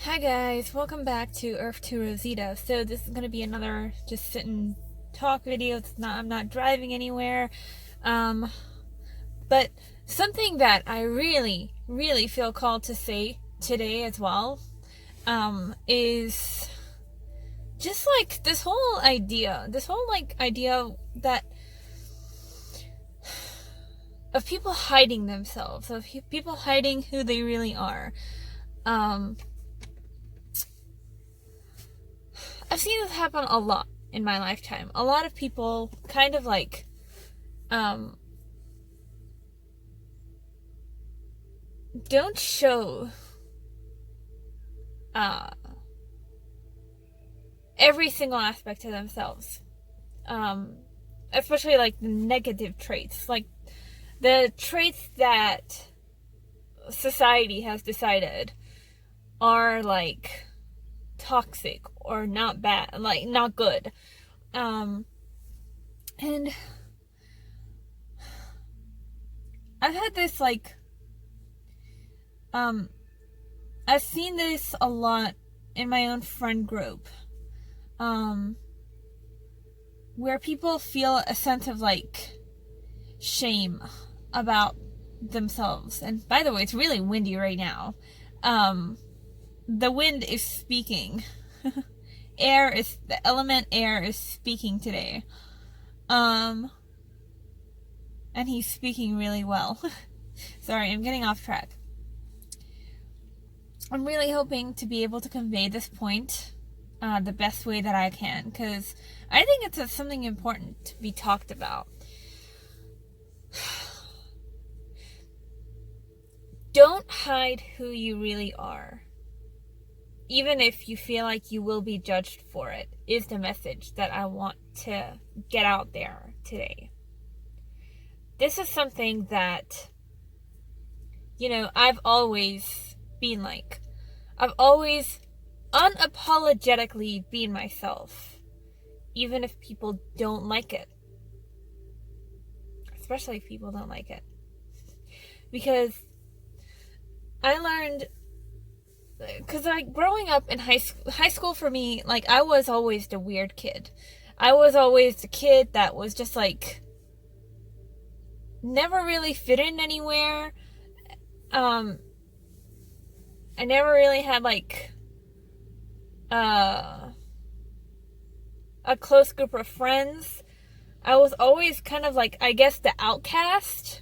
Hi guys, welcome back to Earth to Rosita. So this is gonna be another just sit and talk video. I'm not driving anywhere. Um, but something that I really feel called to say today as well, is just like this whole idea that of people hiding themselves, of people hiding who they really are. Um, I've seen this happen a lot in my lifetime. A lot of people kind of like um don't show uh every single aspect of themselves. Um Especially like the negative traits, like the traits that society has decided are like toxic or not bad, like not good. Um and I've had this like um I've seen this a lot in my own friend group. Um where people feel a sense of like shame about themselves. And by the way, it's really windy right now. The wind is speaking. The element air is speaking today. And he's speaking really well. Sorry, I'm getting off track. I'm really hoping to be able to convey this point the best way that I can, because I think it's something important to be talked about. Don't hide who you really are, even if you feel like you will be judged for it, is the message that I want to get out there today. This is something that, I've always been like. I've always unapologetically been myself, even if people don't like it. Especially if people don't like it. Because I learned, because like growing up in high school for me, like I was always the weird kid. I was always the kid that was just like never really fit in anywhere. I never really had like a close group of friends. I was always kind of like, I guess, the outcast.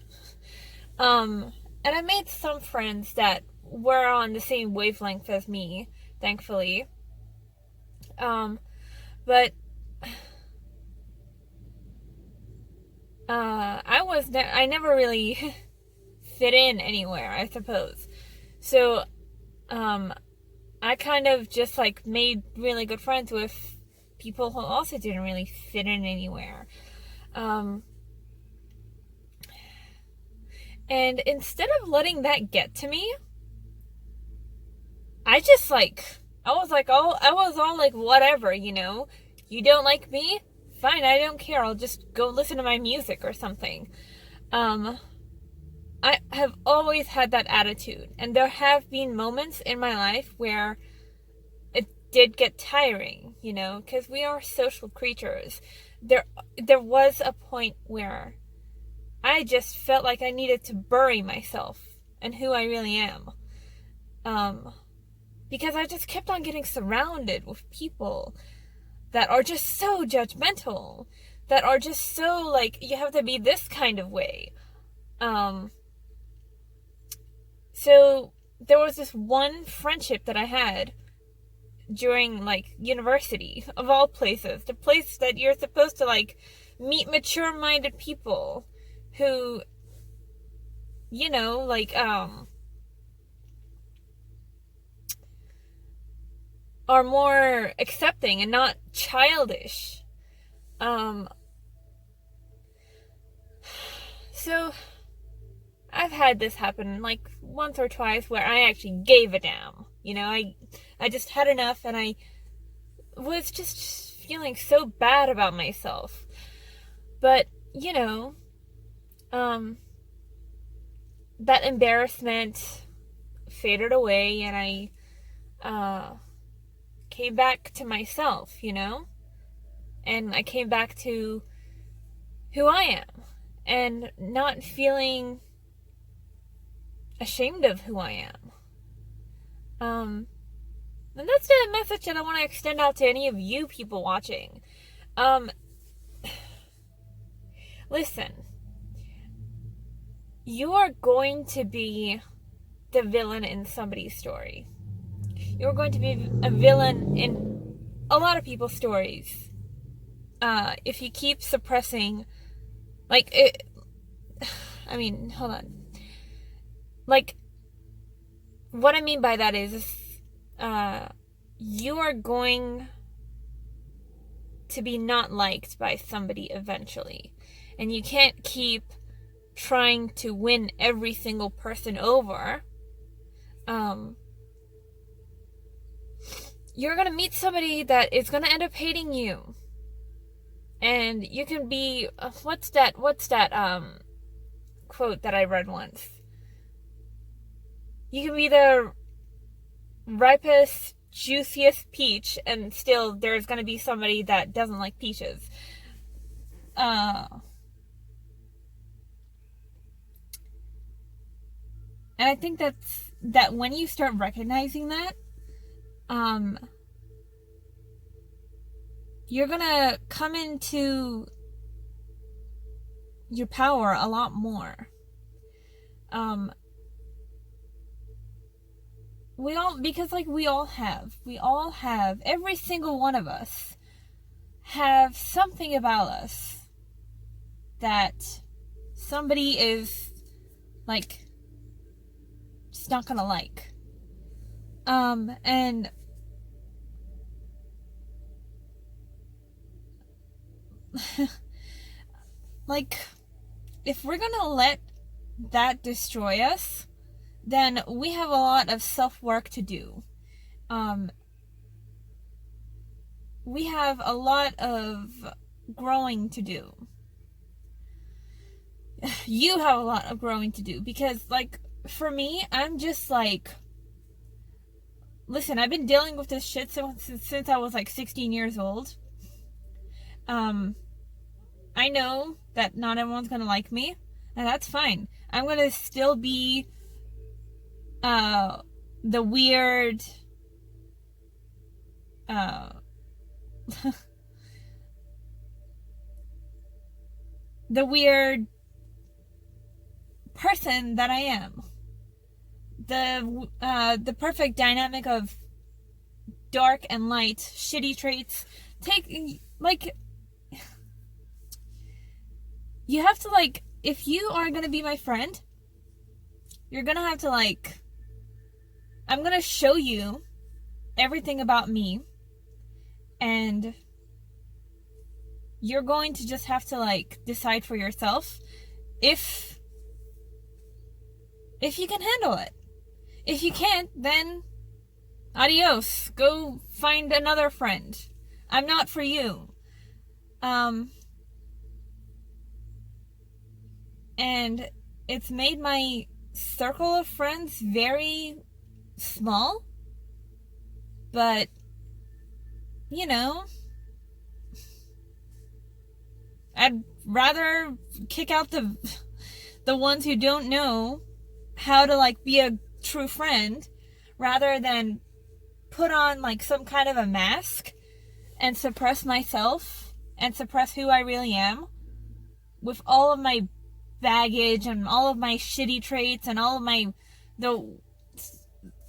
And I made some friends that were on the same wavelength as me, thankfully. But I never really fit in anywhere, I suppose. So, I kind of just like made really good friends with people who also didn't really fit in anywhere. And instead of letting that get to me, I was all like, whatever, you don't like me? Fine, I don't care. I'll just go listen to my music or something. I have always had that attitude, and there have been moments in my life where it did get tiring, because we are social creatures. There was a point where I just felt like I needed to bury myself and who I really am. Because I just kept on getting surrounded with people that are just so judgmental, that are just so like, you have to be this kind of way. So there was this one friendship that I had during like university, of all places, the place that you're supposed to like meet mature minded people who, are more accepting and not childish. So I've had this happen like once or twice where I actually gave a damn. I just had enough, and I was just feeling so bad about myself. But, that embarrassment faded away, and uh, came back to myself, you know? And I came back to who I am and not feeling ashamed of who I am. And that's the message that I want to extend out to any of you people watching. Listen, you are going to be the villain in somebody's story. You're going to be a villain in a lot of people's stories. If you keep suppressing, like, it, I mean, hold on. Like, what I mean by that is, you are going to be not liked by somebody eventually. And you can't keep trying to win every single person over. You're gonna meet somebody that is gonna end up hating you. And you can be, what's that quote that I read once? You can be the ripest, juiciest peach, and still there's gonna be somebody that doesn't like peaches. And I think that when you start recognizing that, you're gonna come into your power a lot more. We all have, every single one of us have something about us that somebody is, like, just not gonna like. And like, if we're gonna let that destroy us, then we have a lot of self-work to do. We have a lot of growing to do. You have a lot of growing to do, because, like, for me, I'm just like, listen, I've been dealing with this shit since I was like 16 years old. I know that not everyone's gonna like me, and that's fine. I'm gonna still be the weird the weird person that I am. The perfect dynamic of dark and light, shitty traits. You have to, like, if you are gonna be my friend, you're gonna have to, like, I'm gonna show you everything about me, and you're going to just have to, like, decide for yourself if you can handle it. If you can't, then adios. Go find another friend. I'm not for you. And it's made my circle of friends very small, but, you know, I'd rather kick out the ones who don't know how to, like, be a true friend, rather than put on, like, some kind of a mask and suppress myself and suppress who I really am with all of my baggage and all of my shitty traits and all of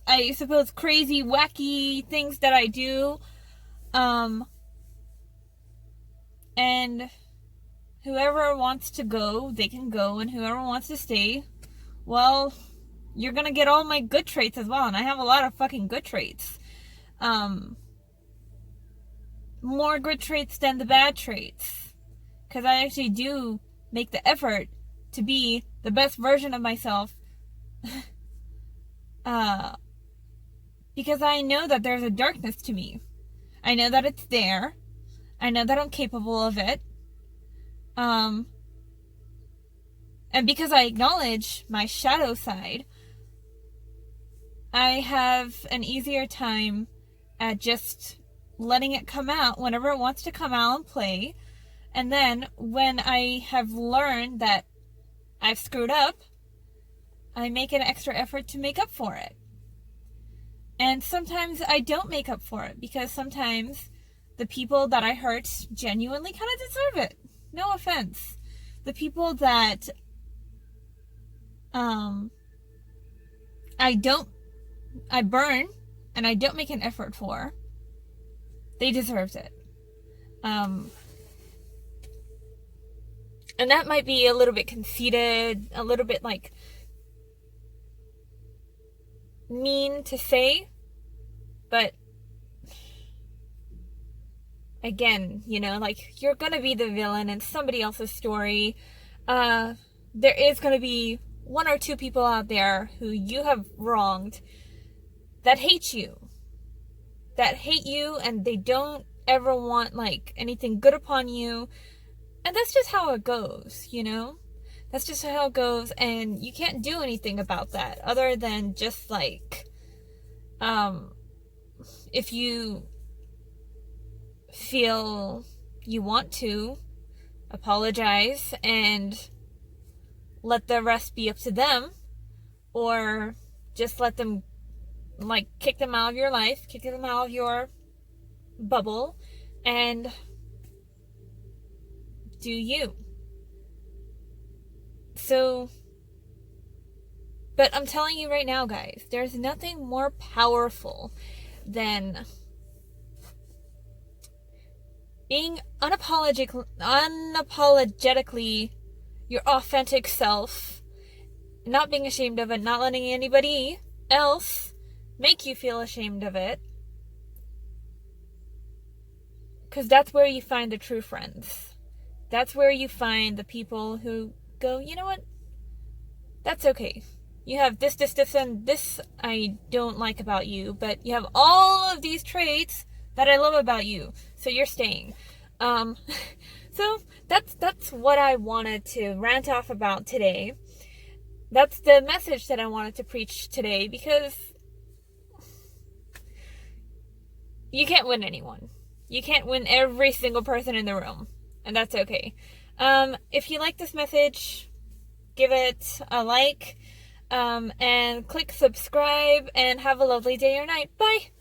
I suppose, crazy, wacky things that I do. And whoever wants to go, they can go, and whoever wants to stay, well, you're gonna get all my good traits as well, and I have a lot of fucking good traits. More good traits than the bad traits, because I actually do make the effort to be the best version of myself, because I know that there's a darkness to me. I know that it's there. I know that I'm capable of it. And because I acknowledge my shadow side, I have an easier time at just letting it come out whenever it wants to come out and play. And then when I have learned that I've screwed up, I make an extra effort to make up for it. And sometimes I don't make up for it because sometimes the people that I hurt genuinely kind of deserve it. No offense. The people that I burn and I don't make an effort for, they deserved it. And that might be a little bit conceited, a little bit like mean to say, but again, like, you're gonna be the villain in somebody else's story. There is gonna be one or two people out there who you have wronged that hate you, and they don't ever want like anything good upon you. And that's just how it goes, That's just how it goes, and you can't do anything about that other than just like, if you feel you want to, apologize and let the rest be up to them, or just let them, like, kick them out of your life, kick them out of your bubble, and do you. So, but I'm telling you right now, guys, there's nothing more powerful than being unapologetically your authentic self, not being ashamed of it, not letting anybody else make you feel ashamed of it. Because that's where you find the true friends. That's where you find the people who go, you know what? That's okay. You have this, and this I don't like about you, but you have all of these traits that I love about you, so you're staying. So that's what I wanted to rant off about today. That's the message that I wanted to preach today, because you can't win anyone. You can't win every single person in the room, and that's okay. If you like this message, give it a like, and click subscribe, and have a lovely day or night. Bye!